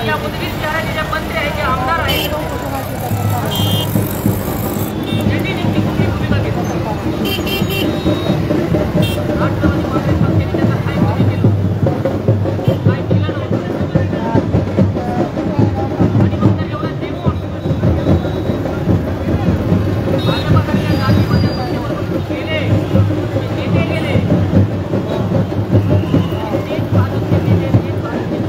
या उदगीर शहराचे जे मंत्री आहेत, जे आमदार आहेत, त्यांनी नेमकी कुठली भूमिका घेतली? राष्ट्रवादी काँग्रेस पक्षाने त्याचा काय कमी केलं, काय केलं नव्हतं? आणि मग तर एवढा देऊन भाजपसारख्या जातीवाद्या पक्षावर गेले, नेते गेले, तेच भाजपचे नेते, तेच भाजपचे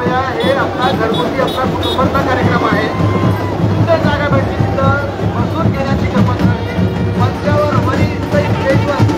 करूया. हे आपला घरगुती आपला कुटुंबाचा कार्यक्रम आहे. कुठे जागा भेटली तिथं बसून घेण्याची गंमत नाही. मंचावर वरी स्टेजवर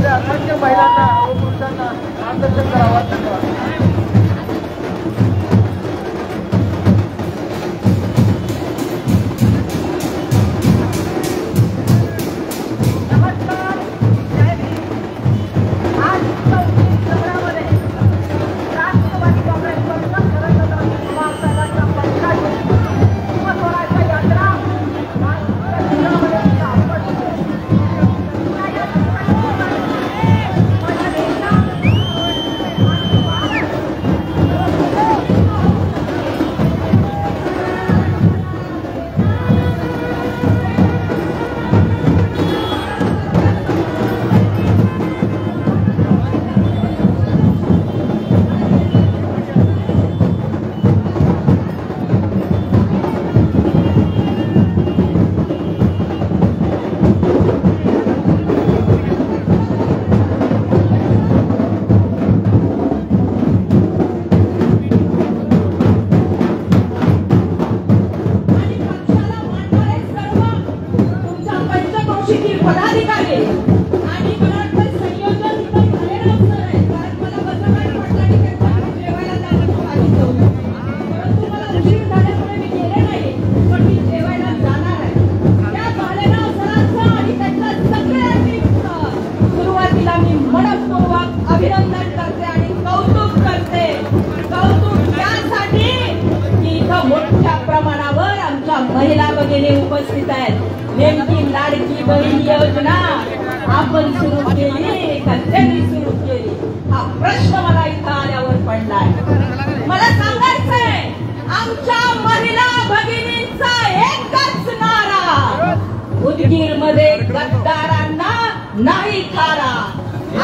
असंख्य महिलांना व पुरुषांना मार्गदर्शन करावं. महिला भगिनी उपस्थित आहेत. नेमकी लाडकी बहीण योजना आपण सुरू केली का त्यांनी सुरू केली हा प्रश्न मला इथं आल्यावर पडलाय. मला सांगायचंय आमच्या महिला भगिनींचा एकच नारा, उदगीर मध्ये गद्दारांना नाही थारा.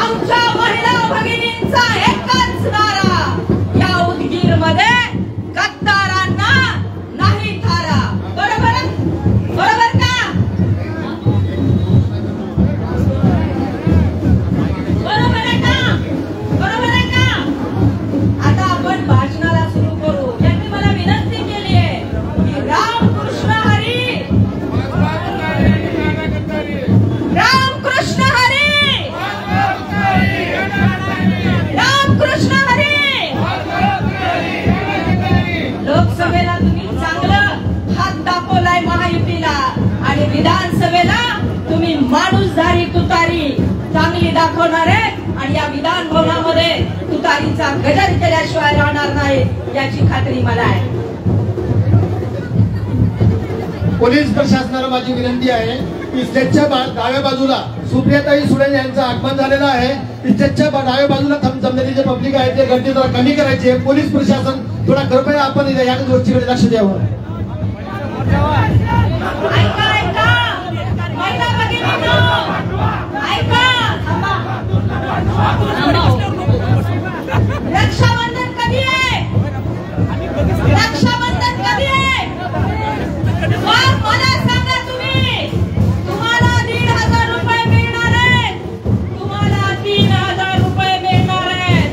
आमच्या महिला भगिनींचा एकच नारा, या उदगीर मध्ये गद्दारांना नाही थारा. बरोबर बरोबर का? बरोबर आहे का? बरोबर आहे का? आता आपण भाषणाला सुरू करू. यांनी मला विनंती केली आहे की रामकृष्ण हरी, रामकृष्ण हरी, रामकृष्ण हरी. लोकसभेला तुम्ही चांगलं हात दाखवलाय महायुतीला आणि विधानसभेला तुम्ही माणूसधारी तुतारी चांगली दाखवणार आहे आणि या विधान भवनामध्ये तुतारीचा गजर केल्याशिवाय राहणार नाही याची खात्री मला आहे. पोलीस प्रशासनाला माझी विनंती आहे की स्टेजच्या डाव्या बाजूला सुप्रियाताई सुळे यांचं आगमन झालेलं आहे. स्टेजच्या डाव्या बाजूला जमलेली जे पब्लिक आहे ते गर्दी जरा कमी करायची आहे. पोलीस प्रशासन थोडा कृपया आपण या गोष्टीकडे लक्ष द्यावं. ऐका ऐका महिला भगिनींनो, ऐका. रक्षाबंधन कधी आहे? रक्षाबंधन कधी आहे? मला सांगा तुम्ही. तुम्हाला 1,500 रुपये मिळणार आहेत, तुम्हाला 3,000 रुपये मिळणार आहेत.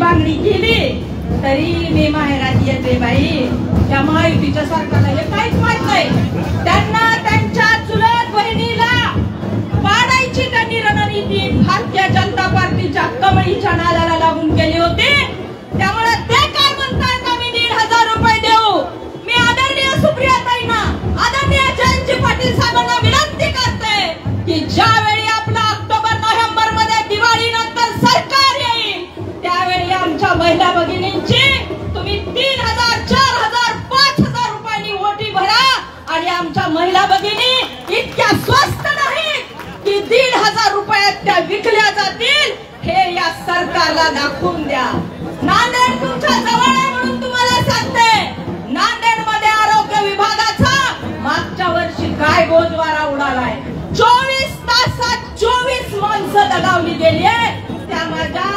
मागणी केली तरी मी माहेरात येते बाई. त्या महायुतीच्या सरकारला हे काहीच माहित नाही. त्यांना त्यांच्या चुलत बहिणीला पाडायची त्यांनी रणनीती भारतीय जनता पार्टीच्या कमळीच्या नादाला लागून केली होती. त्यामुळे ते काय म्हणतात आम्ही 1,500 रुपये देऊ. मी आदरणीय सुप्रियाताईंना, आदरणीय जयंत पाटील साहेबांना विनंती करते की ज्यावेळी आपला ऑक्टोबर-नोव्हेंबर मध्ये दिवाळी नंतर सरकार येईल त्यावेळी आमच्या महिला भगिनींची तुम्ही 3,000, 4,000, 5,000 रुपयांनी ओटी भरा. आणि आमच्या महिला भगिनी इतक्या स्वस्त नाहीत की 1,500 रुपयात त्या विकल्या जातील हे या सरकारला दाखवून द्या. नांदेड तुमच्या जवळ आहे म्हणून तुम्हाला सांगते, नांदेड मध्ये आरोग्य विभागाचा मागच्या वर्षी काय गोजवारा उडालाय. 24 तासात 24 माणसं दगावली गेली आहे. त्या माझ्या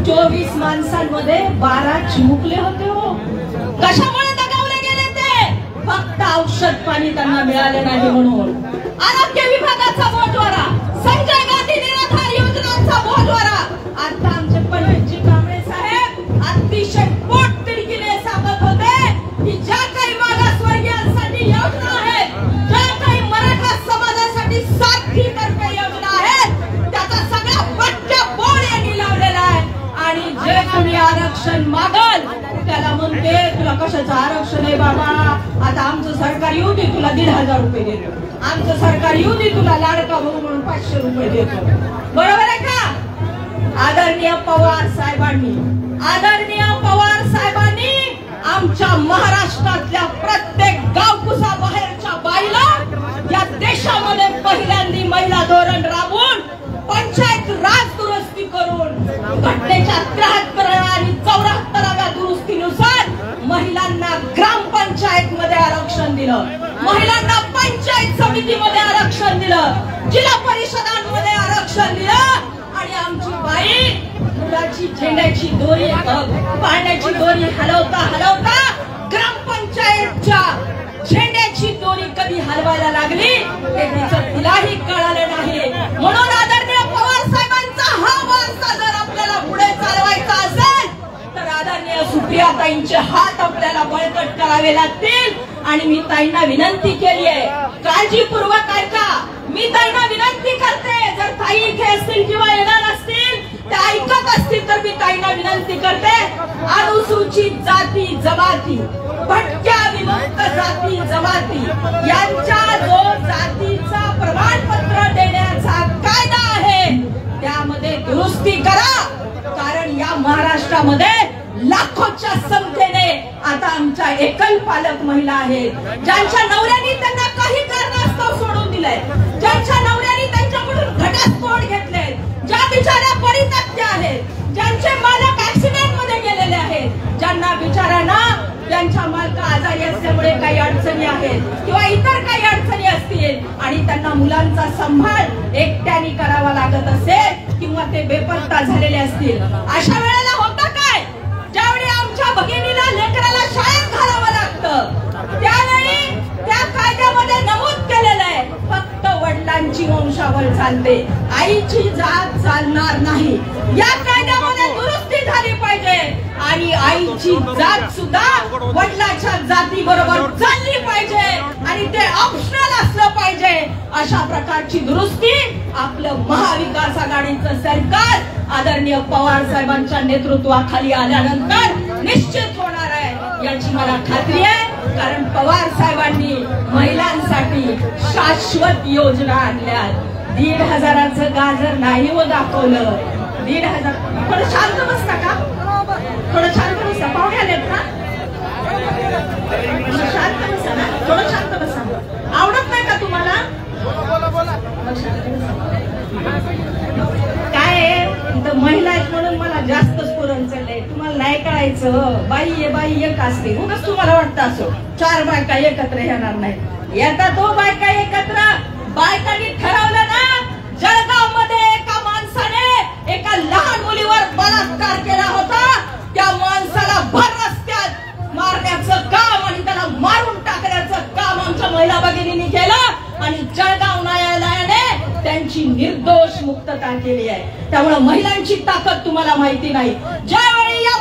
24 माणसांमध्ये 12 चिमुकले होते. हो, कशामुळे दगावले गेले ते? फक्त औषध पाणी त्यांना मिळाले नाही म्हणून. आरोग्य विभागाचा बोजवारा, संजय गांधी निराधार योजनांचा बोजवारा. आता आमचे पंडितजी कांबळे साहेब अतिशय पोटतिडकीने सांगत होते की ज्या काही मागासवर्गीयांसाठी योजना आहेत, ज्या काही मराठा समाजासाठी 7 योजना आहेत, त्याचा सगळा पट्ट्या बोर्ड यांनी लावलेला आहे. आणि जे कोणी आरक्षण मागल त्याला म्हणते तुला कशाचं आरक्षण आहे बाबा, आता आमचं सरकार येऊ दे तुला 1,500 रुपये देतो, आमचं सरकार येऊ दे तुला लाडका भाऊ म्हणून 500 रुपये देतो. बरोबर आहे का? आदरणीय पवार साहेबांनी आमच्या महाराष्ट्रातल्या प्रत्येक गावकुसा बाहेरच्या बाईला या देशामध्ये पहिल्यांदा महिला धोरण राबवून पंचायत राज दुरुस्ती करून घटनेच्या 73 आणि 74व्या दुरुस्तीनुसार महिलांना ग्रामपंचायत मध्ये आरक्षण दिलं, महिलांना पंचायत समितीमध्ये आरक्षण दिलं, जिल्हा परिषदांमध्ये आरक्षण दिलं. आणि आमची बाई मुलाची झेंड्याची दोरी, पाळण्याची दोरी हलवता ग्रामपंचायतच्या झेंड्याची दोरी कधी हलवायला लागली हे तिलाही कळालं नाही. म्हणून आदरणीय पवार साहेबांचा हा वारसा जर आपल्याला पुढे चालवायचा असेल तर आदरणीय सुप्रियाताईंचे हात आपल्याला बळकट करावे लागतील. आणि मी ताईंना विनंती केली आहे, काळजीपूर्वक ऐका. मी ताईंना विनंती करते, जर ताई इथे असतील किंवा येणार असतील त्या ऐकत असतील तर मी ताईंना विनंती करते, अनुसूचित जाती जमाती, भटक्या विमुक्त जाती जमाती यांच्या जो जातीचा प्रमाणपत्र देण्याचा कायदा आहे त्यामध्ये दुरुस्ती करा. कारण या महाराष्ट्रामध्ये लाखोच्या संख्येने आता आमच्या एकल पालक महिला आहेत, ज्यांच्या नवऱ्यांनी त्यांना काही कारणास्तव सोडून दिलंय, ज्यांच्या नवऱ्यांनी त्यांच्याकडून घटस्फोट घेतले, ज्या बिचाऱ्या परित्यक्त्य आहेत, ज्यांचे मालक ऍक्सिडेंट मध्ये गेलेले आहेत, ज्यांना बिचाऱ्यांना त्यांच्या मालक आजारी असल्यामुळे काही अडचणी आहेत किंवा इतर काही अडचणी असतील आणि त्यांना मुलांचा सांभाळ एकट्याने करावा लागत असेल किंवा ते बेपत्ता झालेले असतील, अशा वेळेला होतं काय? ज्यावेळी आमच्या भगिनीला लेकराला शाळेत घालावं लागतं त्यावेळी त्या कायद्यामध्ये नमूद केलेलं आहे फक्त वडिलांची वंशावळ चालते, आईची जात चालणार नाही. या कायद्यामध्ये दुरुस्ती झाली पाहिजे आणि आईची जात सुद्धा वडिलांच्या जाती बरोबर चालली पाहिजे आणि ते ऑप्शनल असलं पाहिजे. अशा प्रकारची दुरुस्ती आपलं महाविकास आघाडीचं सरकार आदरणीय पवार साहेबांच्या नेतृत्वाखाली आल्यानंतर निश्चित होणार आहे याची मला खात्री आहे. कारण पवार साहेबांनी महिलांसाठी शाश्वत योजना आणल्या. 1,500चं गाजर नाही व दाखवलं. 1,500 थोडं शांत बसता का? थोडं शांत बसा. पाहुणे आलेत ना? शांत बसा ना, थोडं शांत बसा. आवडत नाही का तुम्हाला? काय इथं महिला आहेत म्हणून मला जास्तच पुरण चाललंय. तुम्हाला नाही कळायचं, बाई एक असते उगाच तुम्हाला वाटतं असो 4 बायका एकत्र येणार नाही. येतात तो बायका एकत्र. बायकांनी ठरवलं ना, जळगाव मध्ये एका माणसाने एका लहान मुलीवर बलात्कार केला होता, त्या माणसाला भर रस्त्यात मारण्याचं काम आणि त्याला मारून टाकण्याचं काम आमच्या महिला भगिनींनी केलं आणि जळगाव न्यायालयाने त्यांची निर्दोष मुक्तता केली आहे. त्यामुळे महिलांची ताकद तुम्हाला माहिती नाही. ज्यावेळी या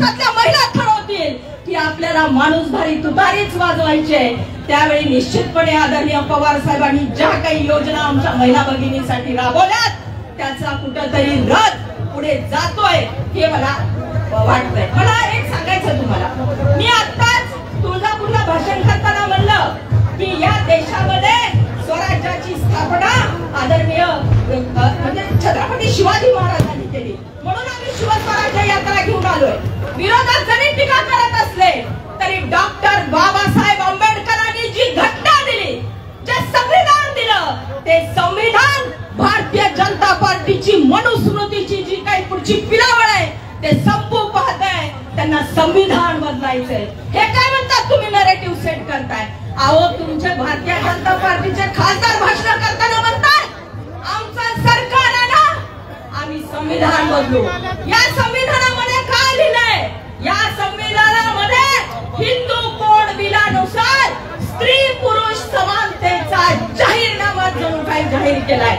महाराष्ट्रातल्या महिला ठरवतील की आपल्याला माणूसधारी तुतारीच वाजवायचे, त्यावेळी निश्चितपणे आदरणीय पवार साहेबांनी ज्या काही योजना आमच्या महिला भगिनींसाठी राबवल्यात त्याचा कुठंतरी रथ पुढे जातोय हे मला वाटतंय. मला एक सांगायचं तुम्हाला, मी आत्ताच तुळजापूरला भाषण करताना म्हणलं की या देशामध्ये स्वराज्याची स्थापना आदरणीय म्हणजे छत्रपती शिवाजी महाराजांनी केली, म्हणून आम्ही शिवस्वराज्य यात्रा घेऊन आलोय. विरोधात जरी टीका करत असले तरी डॉक्टर बाबासाहेब आंबेडकरांनी जी घटना दिली, जे संविधान दिलं, ते संविधान भारतीय जनता पार्टीची मनुस्मृतीची जी काही पुढची पिलावळ आहे ते संपू पाहताय. त्यांना संविधान बदलायचंय. हे काय म्हणतात तुम्ही नरेटिव्ह सेट करताय? अहो, तुमचे भारतीय जनता पार्टीचे खासदार भाषण करताना म्हणतात आमचं सरकार आहे ना, आम्ही संविधान बदलू. या संविधानामध्ये काय लिहिलंय? या संविधानामध्ये हिंदू कोड बिलानुसार स्त्री पुरुष समानतेचा जाहीरनामा जणू काही जाहीर केलाय.